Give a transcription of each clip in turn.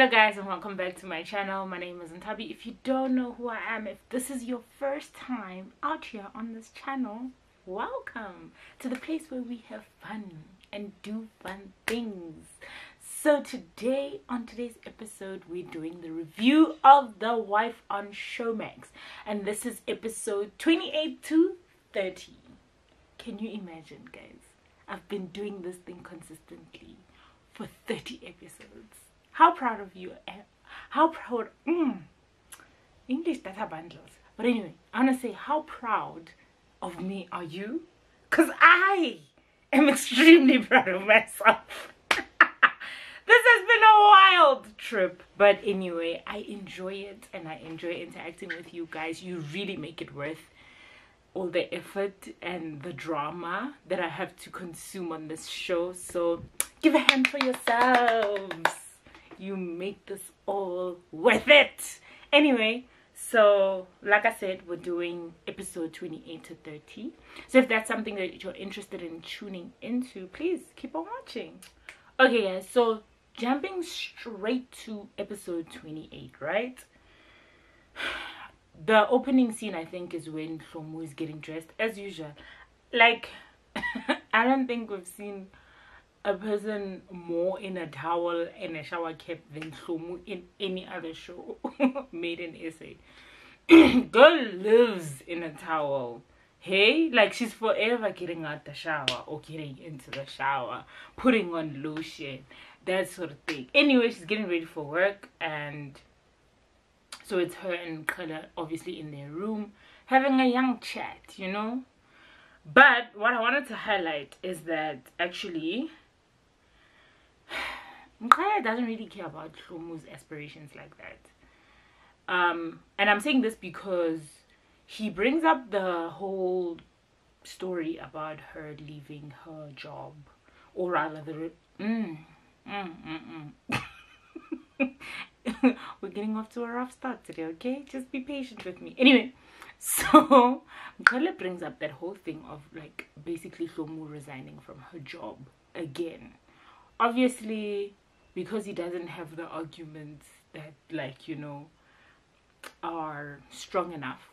Hello guys, and welcome back to my channel. My name is Nthabi. If you don't know who I am, if this is your first time out here on this channel, welcome to the place where we have fun and do fun things. So today, on today's episode, we're doing the review of The Wife on Showmax, and this is episode 28 to 30. Can you imagine, guys? I've been doing this thing consistently for 30 episodes. How proud of you am. How proud. English data bundles. But anyway, I want to say, how proud of me are you? Because I am extremely proud of myself. This has been a wild trip. But anyway, I enjoy it and I enjoy interacting with you guys. You really make it worth all the effort and the drama that I have to consume on this show. So give a hand for yourselves. You make this all worth it. Anyway, so like I said, we're doing episode 28 to 30. So if that's something that you're interested in tuning into, please keep on watching. Okay guys, so jumping straight to episode 28, right? The opening scene, I think, is when Shlomo is getting dressed as usual. Like, I don't think we've seen a person more in a towel and a shower cap than Shlomo in any other show made in SA. Girl lives in a towel. Hey, like she's forever getting out the shower or getting into the shower, putting on lotion, that sort of thing. Anyway, she's getting ready for work, and so it's her and Khala obviously in their room having a young chat, you know. But what I wanted to highlight is that actually Khala doesn't really care about Shlomo's aspirations like that. And I'm saying this because he brings up the whole story about her leaving her job, or rather we're getting off to a rough start today, okay? Just be patient with me. Anyway, so Khala brings up that whole thing of like basically Shlomo resigning from her job again. Obviously, because he doesn't have the arguments that, like, you know, are strong enough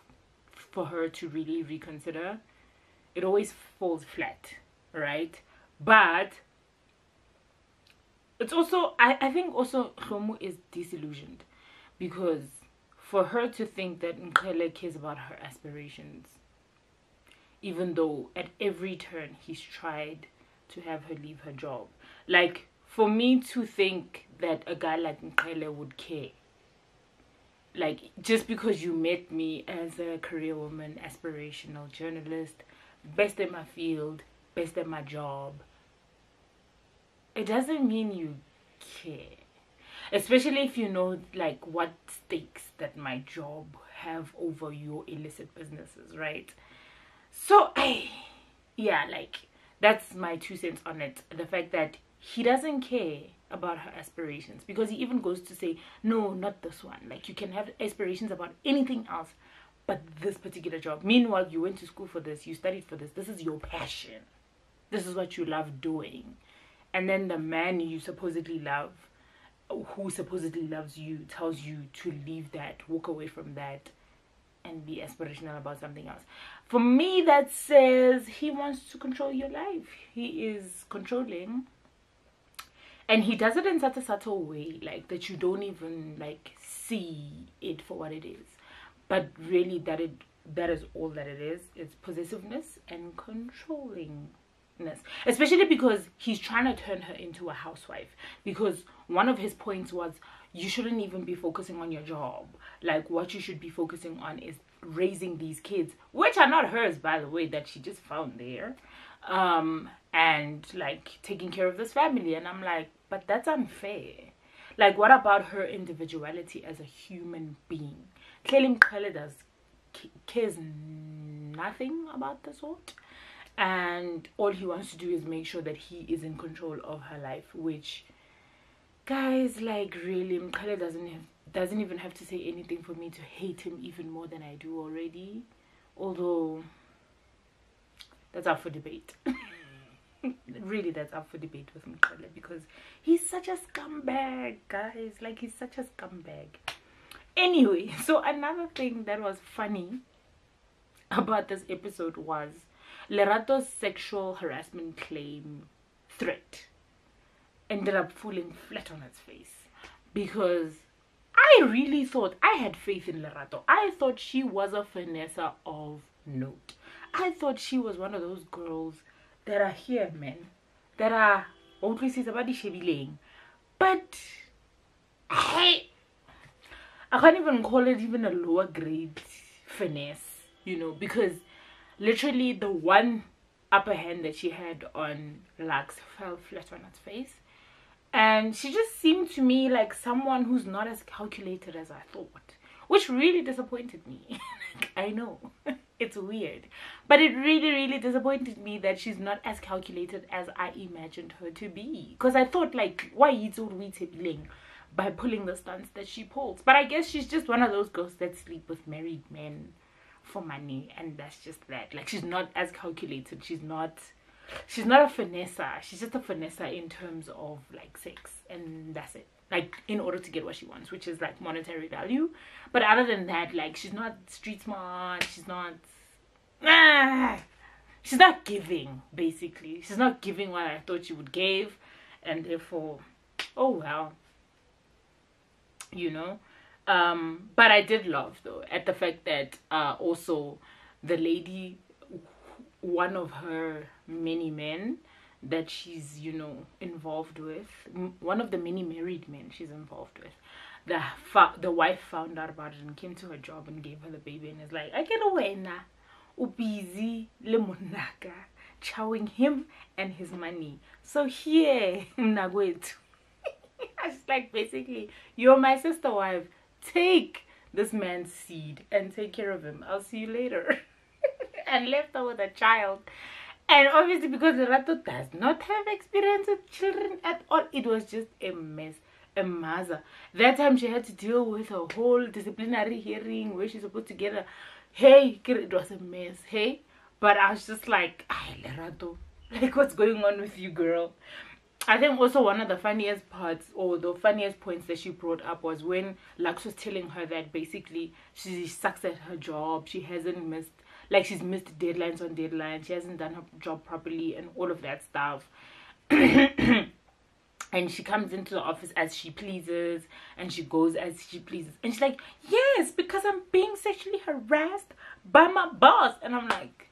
for her to really reconsider, it always falls flat, right? But it's also, I think also Shlomo is disillusioned, because for her to think that Nkele cares about her aspirations, even though at every turn he's tried to have her leave her job. Like, for me to think that a guy like Nkele would care, like, just because you met me as a career woman, aspirational journalist, best in my field, best at my job, it doesn't mean you care. Especially if you know, like, what stakes that my job have over your illicit businesses, right? So, yeah, like, that's my 2 cents on it. The fact that he doesn't care about her aspirations, because he even goes to say, no, not this one. Like, you can have aspirations about anything else but this particular job. Meanwhile, you went to school for this, you studied for this, this is your passion, this is what you love doing. And then the man you supposedly love, who supposedly loves you, tells you to leave that, walk away from that, and be aspirational about something else. For me, that says he wants to control your life. He is controlling, and he does it in such a subtle way, like, that you don't even, like, see it for what it is. But really, that is all that it is. It's possessiveness and controlling. Especially because he's trying to turn her into a housewife, because one of his points was, you shouldn't even be focusing on your job. Like, what you should be focusing on is raising these kids, which are not hers, by the way, that she just found there, and like taking care of this family. And I'm like, but that's unfair. Like, what about her individuality as a human being? Clearly Khala cares nothing about the sort, and all he wants to do is make sure that he is in control of her life, which, guys, like, really, Khala doesn't even have to say anything for me to hate him even more than I do already, although that's up for debate. Really, that's up for debate with Mkhele, because he's such a scumbag, guys. Like, he's such a scumbag. Anyway, so another thing that was funny about this episode was Lerato's sexual harassment claim threat ended up falling flat on its face, because I really thought, I had faith in Lerato. I thought she was a finesser of note. I thought she was one of those girls that are here, man, that are but I can't even call it even a lower grade finesse, you know, because literally the one upper hand that she had on Lux fell flat on its face. And she just seemed to me like someone who's not as calculated as I thought, which really disappointed me. Like, I know, it's weird, but it really disappointed me that she's not as calculated as I imagined her to be. Because I thought, like, why you by pulling the stunts that she pulls? But I guess she's just one of those girls that sleep with married men for money, and that's just that. Like, she's not as calculated. She's not a finesser. She's just a finesser in terms of like sex, and that's it. Like, in order to get what she wants, which is like monetary value. But other than that, like, she's not street smart. She's not giving, basically. She's not giving what I thought she would give, and therefore, oh well, you know. But I did love, though, at the fact that also the lady, one of her many men that she's, you know, involved with, one of the many married men she's involved with, the wife found out about it and came to her job and gave her the baby, and is like, I get away now, busy lemonaka, chowing him and his money, so here nagwetu. I was like, basically, you're my sister wife, take this man's seed and take care of him, I'll see you later. And left her with a child. And obviously, because Lerato does not have experience with children at all, it was just a mess, a mother. That time she had to deal with a whole disciplinary hearing where she's supposed to get a, hey, it was a mess, hey. But I was just like, ay, Lerato, like, what's going on with you, girl? I think also one of the funniest parts, or the funniest points that she brought up, was when Lux was telling her that basically she sucks at her job, she hasn't missed, like, she's missed deadlines on deadlines, she hasn't done her job properly and all of that stuff. And she comes into the office as she pleases, and she goes as she pleases, and she's like, yes, because I'm being sexually harassed by my boss. And I'm like,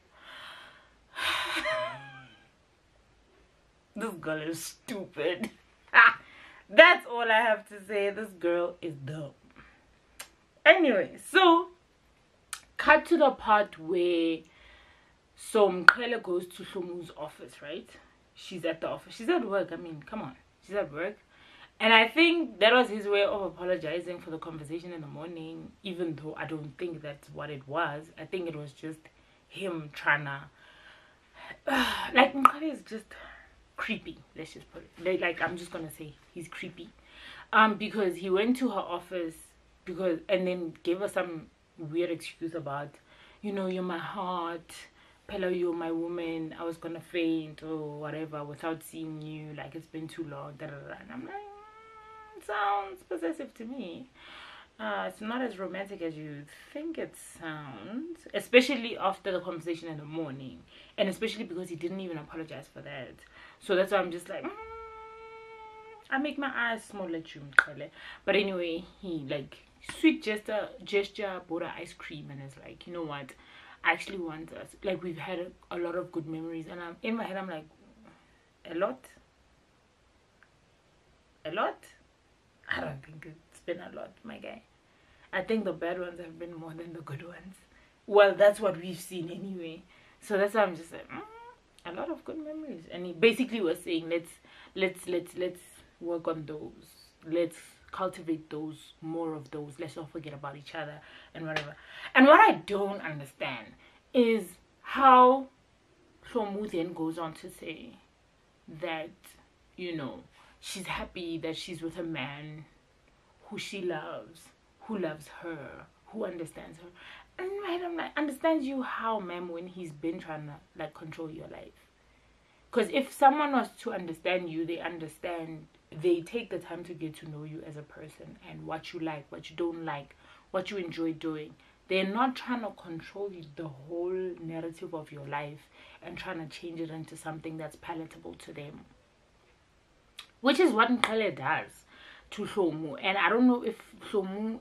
this girl is stupid. That's all I have to say. This girl is dumb. Anyway, so cut to the part where Mkhele goes to Shlomu's office, right? She's at the office. She's at work. I mean, come on. She's at work. And I think that was his way of apologizing for the conversation in the morning, even though I don't think that's what it was. I think it was just him trying to... like, Mkhele is just creepy, let's just put it like, I'm just gonna say he's creepy, because he went to her office and then gave her some weird excuse about, you know, you're my heart, Pella, you're my woman, I was gonna faint or whatever without seeing you, like, it's been too long, da, da, da. And I'm like, it sounds possessive to me. It's not as romantic as you think it sounds, especially after the conversation in the morning, and especially because he didn't even apologize for that. So that's why I'm just like, I make my eyes small at you, Mkhele. But anyway, he, like, sweet gesture, bought her ice cream, and is like, you know what, I actually want us, like, we've had a lot of good memories. And I'm in my head, I'm like, a lot? I don't think it's been a lot, my guy. I think the bad ones have been more than the good ones. Well, that's what we've seen anyway. So that's why I'm just like, a lot of good memories. And he basically was saying, let's work on those. Let's cultivate those, more of those. Let's not forget about each other and whatever. And what I don't understand is how Shlomu then goes on to say that, you know, she's happy that she's with a man who she loves, who loves her, who understands her. And right, I'm like, understands you how, ma'am, when he's been trying to, like, control your life? Because if someone was to understand you, they take the time to get to know you as a person and what you like, what you don't like, what you enjoy doing. They're not trying to control the whole narrative of your life and trying to change it into something that's palatable to them. Which is what Nkele does to Hlomu. And I don't know if Hlomu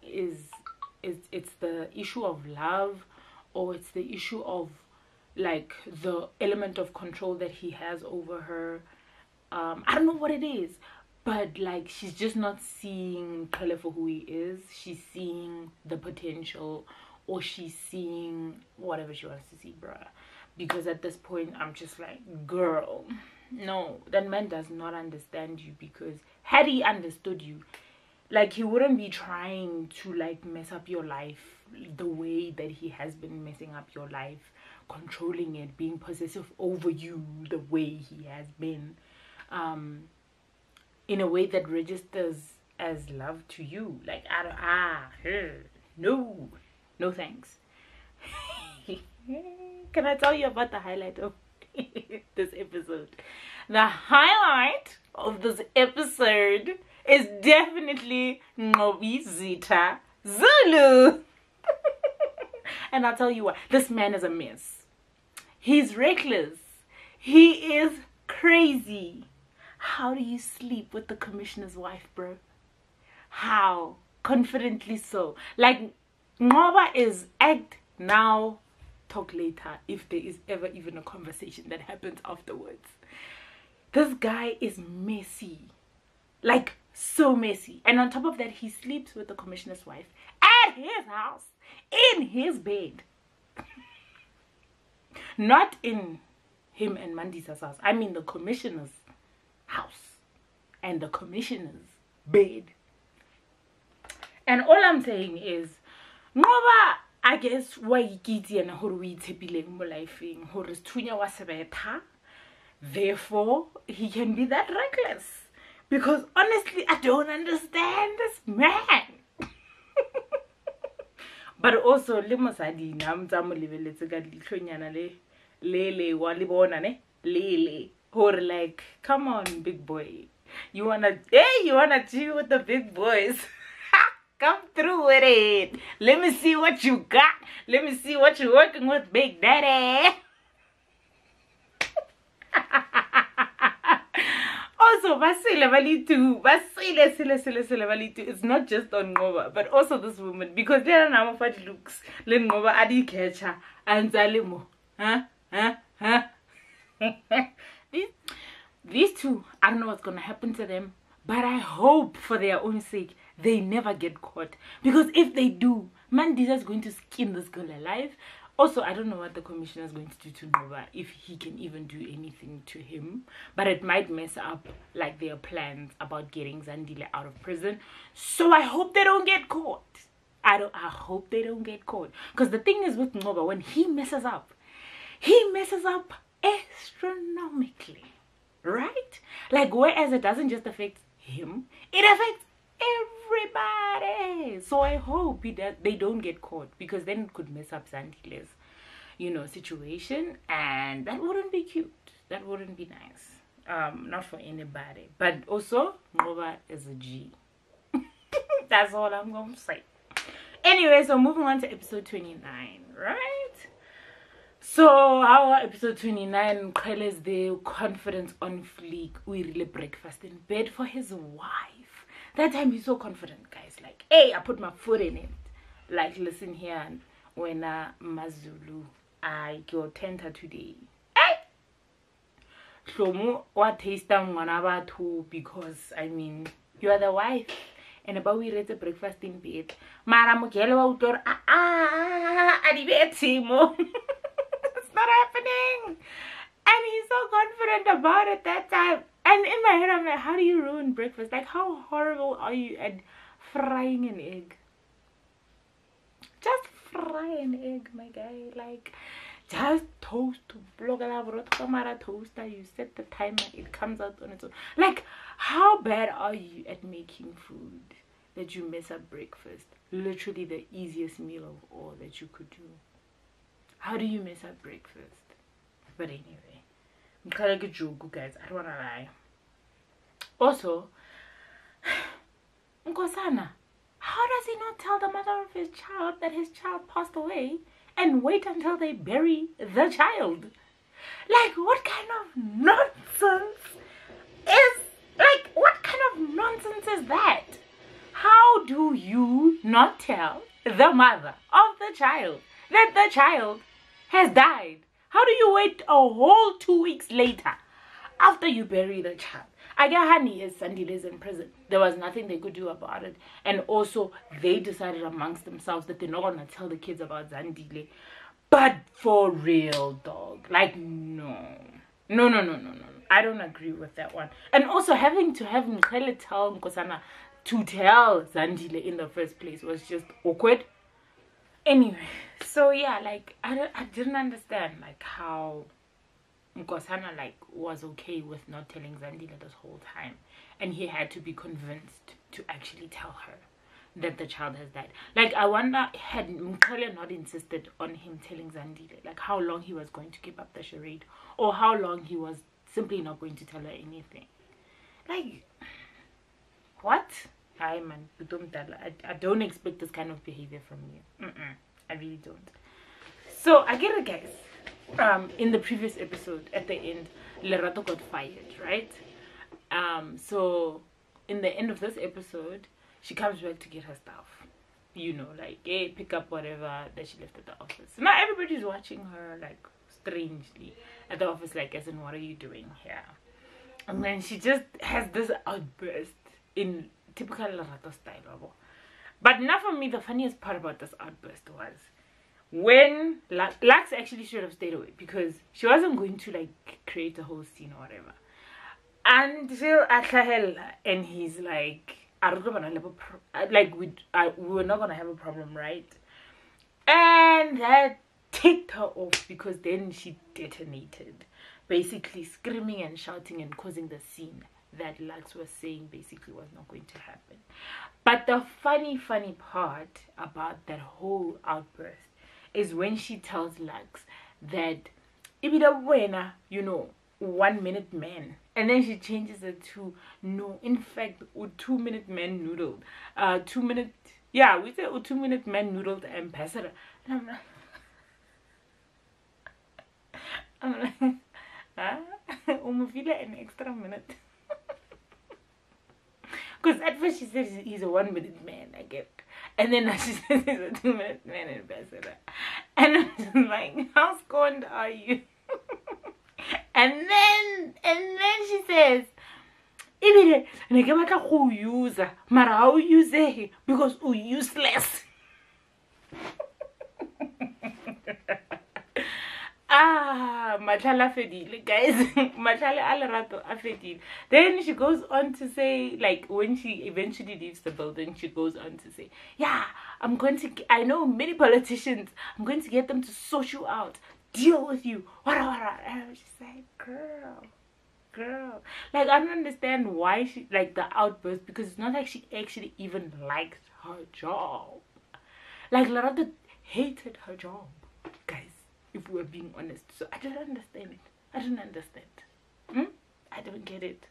it's the issue of love, or it's the issue of like the element of control that he has over her. I don't know what it is, but like she's just not seeing Nkele for who he is. She's seeing the potential, or she's seeing whatever she wants to see, bruh. Because at this point I'm just like, girl, no, that man does not understand you. Because had he understood you, like, he wouldn't be trying to like mess up your life the way that he has been messing up your life, controlling it, being possessive over you the way he has been, in a way that registers as love to you. Like, no thanks. Can I tell you about the highlight of this episode? The highlight of this episode is definitely Nthabi Zita Zulu. And I'll tell you what, this man is a mess. He's reckless. He is crazy. How do you sleep with the commissioner's wife, bro? How? Confidently so. Like, Ngoba is act now, talk later, if there is ever even a conversation that happens afterwards. This guy is messy. Like, so messy. And on top of that, he sleeps with the commissioner's wife at his house, in his bed. Not in him and Mandisa's house. I mean the commissioner's house and the commissioner's bed. And all I'm saying is, Ngoba, I guess, why ikiti and hore we tepileng mo lifeng hore sethunya wa sebetha. Therefore, he can be that reckless. Because honestly, I don't understand this man. But also, le mosadi na mtsa mo lebeletse ka ditlhonyana le wa le bona ne le hore, like, come on, big boy, you wanna chill with the big boys. Come through with it. Let me see what you got. Let me see what you're working with, big daddy. Also, basile balitu, it's not just on Ngoba, but also this woman, because they are now fat looks. Le Ngoba adi catcher and Zalimo. These two, I don't know what's gonna happen to them, but I hope for their own sake they never get caught. Because if they do, Mandisa is going to skin this girl alive. Also, I don't know what the commissioner is going to do to Ngoba, if he can even do anything to him. But it might mess up like their plans about getting Zandile out of prison. So I hope they don't get caught. I hope they don't get caught. Because the thing is with Ngoba, when he messes up astronomically. Right? Like, whereas it doesn't just affect him, it affects everybody. So I hope they don't get caught, because then it could mess up Zandile's, situation, and that wouldn't be cute. That wouldn't be nice. Not for anybody. But also, Ngoba is a G. That's all I'm gonna say. Anyway, so moving on to episode 29, right? So our episode 29, Nkele's there, confidence on fleek. We really breakfast in bed for his wife. That time he's so confident, guys. Like, hey, I put my foot in it. Like, listen here, when Mazulu, I go tenter today. Hey! Shlomu, what taste ngwana batho, because I mean, you are the wife. And about we read the breakfast in bed. Mara mugelo wa utor adibetimo. It's not happening. And he's so confident about it that time. And in my head, I'm like, how do you ruin breakfast? Like, how horrible are you at frying an egg? Just fry an egg, my guy. Like, just toast. Toaster. You set the timer. It comes out on its own. Like, how bad are you at making food that you mess up breakfast? Literally the easiest meal of all that you could do. How do you mess up breakfast? But anyway, guys, I don't wanna lie. Also, Nkosana, how does he not tell the mother of his child that his child passed away and wait until they bury the child? Like, what kind of nonsense what kind of nonsense is that? How do you not tell the mother of the child that the child has died? How do you wait a whole 2 weeks later after you bury the child? Agahani is Sandile's in prison. There was nothing they could do about it. And also, they decided amongst themselves that they're not going to tell the kids about Zandile. But for real, dog. Like, no. No. I don't agree with that one. And also, having to have Mkhele tell Nkosana to tell Zandile in the first place was just awkward. Anyway, so yeah, like, I didn't understand, like, how Nkosana, like, was okay with not telling Zandile this whole time. And he had to be convinced to actually tell her that the child has died. Like, I wonder, had Mkhele not insisted on him telling Zandile, like, how long he was going to keep up the charade, or how long he was simply not going to tell her anything. Like, what? Hi, man. I don't expect this kind of behavior from you. I really don't. So, I get it, guys. In the previous episode, at the end, Lerato got fired, right? So, in the end of this episode, she comes back to get her stuff. You know, like, hey, pick up whatever that she left at the office. Now everybody's watching her, like, strangely at the office, like, as in, what are you doing here? And then she just has this outburst in typical Lerato style. But now for me, the funniest part about this outburst was when Lux actually should have stayed away, because she wasn't going to, like, create a whole scene or whatever. Until Atlahel, and he's like, like, we were not gonna have a problem, right? And that ticked her off, because then she detonated, basically screaming and shouting and causing the scene that Lux was saying basically was not going to happen. But the funny part about that whole outburst is when she tells Lux that Ibida, you know, 1 minute man, and then she changes it to, no, in fact, 2 minute man noodled, 2 minute, yeah, we say 2 minute man noodled ambassador. And I'm like, huh? An extra minute. Because at first she says he's a 1 minute man, I get. And then now she says he's a 2 minute man ambassador. And I'm just like, how scorned are you? And then she says, Ibile, neke batla go user, mara ha o use because o useless. Matlala fedile, guys. Matlala a lerato a fedile. Then she goes on to say, like, when she eventually leaves the building, she goes on to say, yeah, I know many politicians, I'm going to get them to sort you out, deal with you, what. And I was just like, girl, like, I don't understand why she, like, the outburst, because it's not like she actually even liked her job. Like, Lerato hated her job, guys, if we're being honest. So I don't understand it. I don't get it.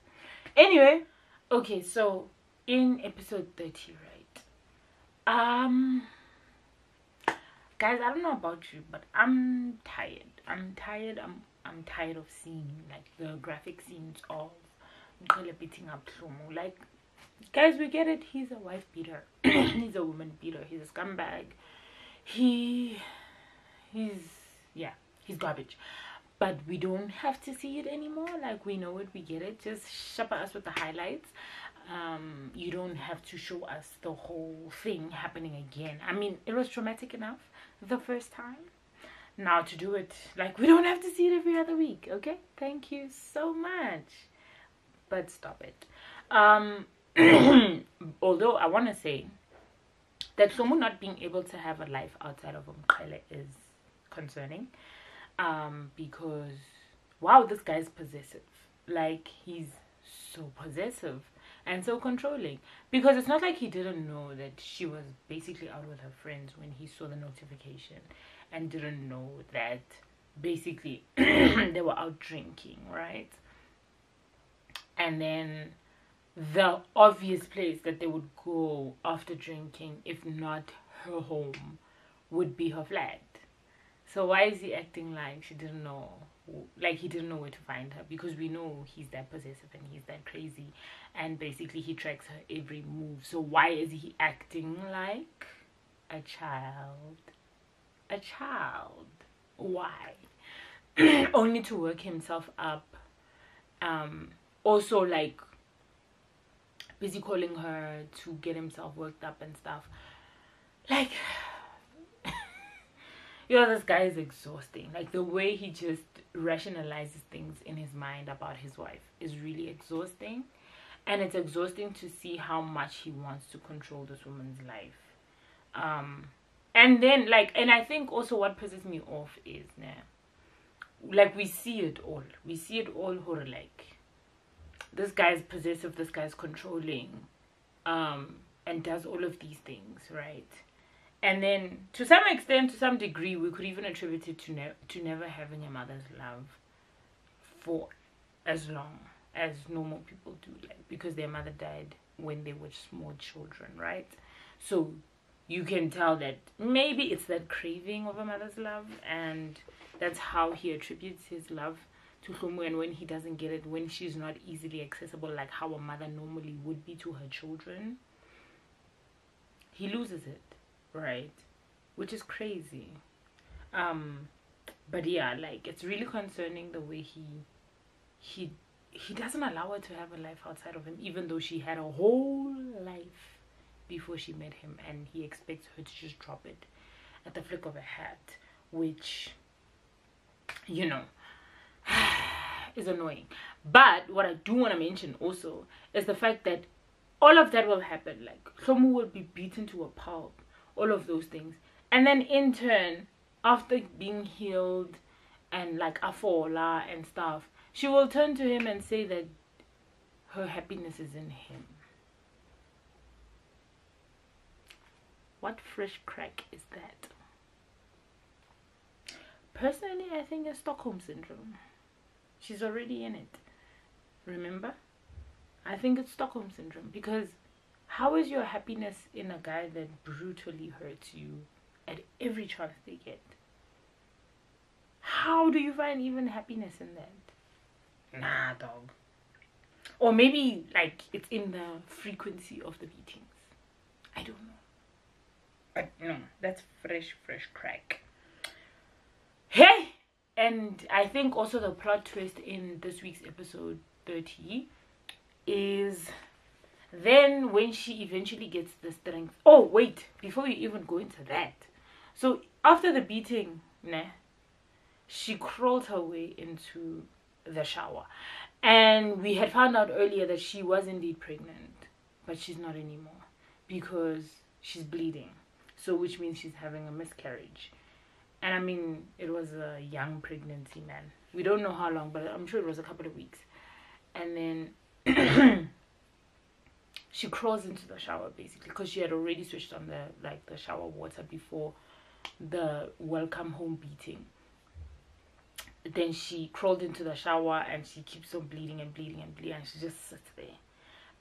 Anyway, okay, so in episode 30, right, guys, I don't know about you, but I'm tired. I'm tired of seeing, like, the graphic scenes of Mkhele beating up Shlomo. Like, guys, we get it. He's a wife beater. He's a woman beater. He's a scumbag. He's garbage. But we don't have to see it anymore. Like, we know it. We get it. Just shove us with the highlights. You don't have to show us the whole thing happening again. I mean, it was traumatic enough the first time. Now to do it, like, we don't have to see it every other week. Okay, thank you so much, but stop it. Although I want to say that someone not being able to have a life outside of Mkhele is concerning, because wow, this guy's possessive. Like, he's so possessive and so controlling, because it's not like he didn't know that she was basically out with her friends when he saw the notification, and didn't know that basically they were out drinking, right? And then the obvious place that they would go after drinking, if not her home, would be her flat. So why is he acting like she didn't know, like he didn't know where to find her? Because we know he's that possessive and he's that crazy, and basically he tracks her every move. So why is he acting like a child? A child. Why? Only to work himself up. Also, like, busy calling her to get himself worked up and stuff. Like, this guy is exhausting. Like, the way he just rationalizes things in his mind about his wife is really exhausting. And it's exhausting to see how much he wants to control this woman's life. And then, like, and I think also what pisses me off is, like, we see it all. We see it all, like, this guy's possessive, this guy's controlling, and does all of these things, right? And then, to some extent, to some degree, we could even attribute it to never having a mother's love for as long as normal people do, like, because their mother died when they were small children, right? So you can tell that maybe it's that craving of a mother's love, and that's how he attributes his love to Hlumu. And when he doesn't get it, when she's not easily accessible like how a mother normally would be to her children, he loses it, right? Which is crazy. But yeah, like, it's really concerning the way he doesn't allow her to have a life outside of him, even though she had a whole life before she met him, and he expects her to just drop it at the flick of a hat, which, is annoying. But what I do want to mention also is the fact that all of that will happen. Like, Hlumu will be beaten to a pulp, all of those things, and then in turn, after being healed and like afola and stuff, she will turn to him and say that her happiness is in him. What fresh crack is that? Personally, I think it's Stockholm Syndrome. She's already in it. Remember? I think it's Stockholm Syndrome. Because how is your happiness in a guy that brutally hurts you at every chance they get? How do you find even happiness in that? Nah, dog. Or maybe, like, it's in the frequency of the beatings. I don't know. But no, that's fresh crack. Hey! And I think also the plot twist in this week's episode 30 is then when she eventually gets the strength. Oh, wait, before you even go into that. So after the beating, she crawled her way into the shower. And we had found out earlier that she was indeed pregnant, but she's not anymore because she's bleeding. So which means she's having a miscarriage. And I mean, it was a young pregnancy, man. We don't know how long, but I'm sure it was a couple of weeks. And then she crawls into the shower basically because she had already switched on the shower water before the welcome home beating. Then she crawled into the shower and she keeps on bleeding and bleeding and bleeding, and she just sits there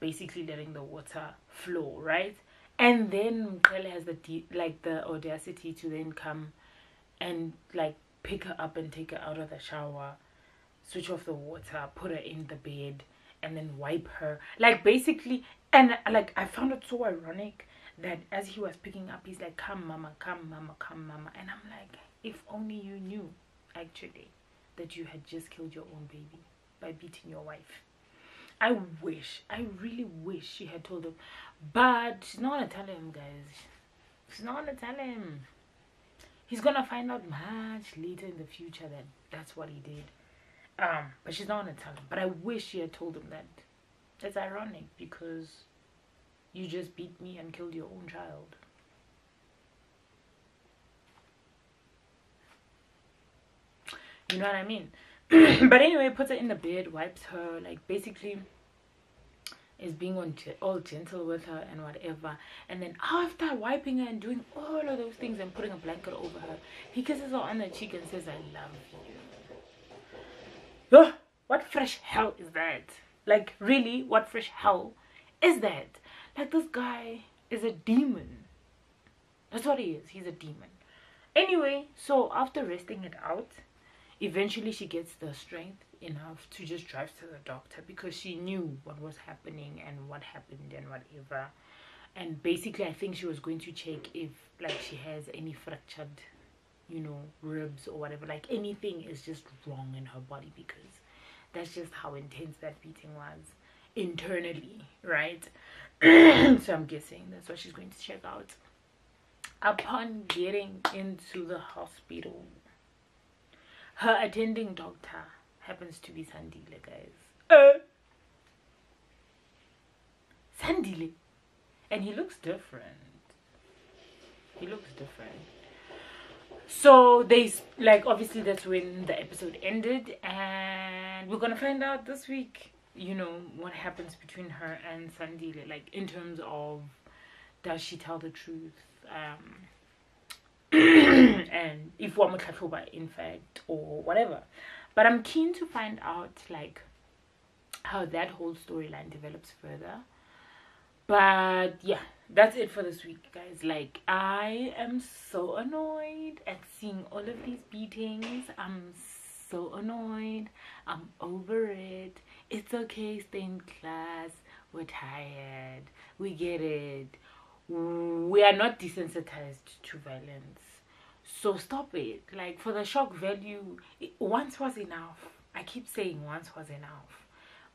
basically letting the water flow, right? And then Mqele has the audacity to then come and like pick her up and take her out of the shower, switch off the water, put her in the bed, and then wipe her, like, basically. And like, I found it so ironic that as he was picking up, he's like, come mama, come mama, come mama. And I'm like, if only you knew actually that you had just killed your own baby by beating your wife. I really wish she had told him, but she's not gonna tell him, guys. She's not gonna tell him. He's gonna find out much later in the future that that's what he did. But she's not gonna tell him. But I wish she had told him that. It's ironic because you just beat me and killed your own child. You know what I mean? But anyway, puts her in the bed, wipes her, like, basically is being all gentle with her and whatever, and then after wiping her and doing all of those things and putting a blanket over her, he kisses her on the cheek and says, I love you. Ugh, what fresh hell is that? Like, really, what fresh hell is that? Like, this guy is a demon. That's what he is. He's a demon. Anyway, so after resting it out, eventually she gets the strength enough to just drive to the doctor, because she knew what was happening and what happened and whatever. And basically, I think she was going to check if, like, she has any fractured, you know, ribs or whatever. Like, anything is just wrong in her body, because that's just how intense that beating was internally, right? So I'm guessing that's what she's going to check out. Upon getting into the hospital, her attending doctor happens to be Sandile, guys. Sandile. And he looks different. He looks different. So they, like, obviously that's when the episode ended, and we're gonna find out this week, you know, what happens between her and Sandile, like, in terms of, does she tell the truth, and if Wamutlatuba in fact, or whatever. But I'm keen to find out, like, how that whole storyline develops further. But yeah, that's it for this week, guys. Like, I am so annoyed at seeing all of these beatings. I'm so annoyed. I'm over it. It's okay, stay in class. We're tired. We get it. We are not desensitized to violence. So stop it. Like, for the shock value, once was enough. I keep saying once was enough.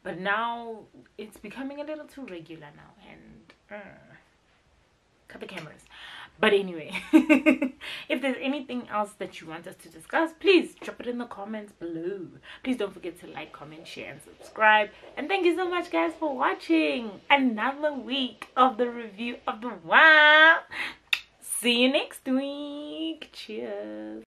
But now it's becoming a little too regular now, and cut the cameras. But anyway, if there's anything else that you want us to discuss, please drop it in the comments below. Please don't forget to like, comment, share, and subscribe. And thank you so much, guys, for watching another week of the review of the wow. See you next week. Cheers.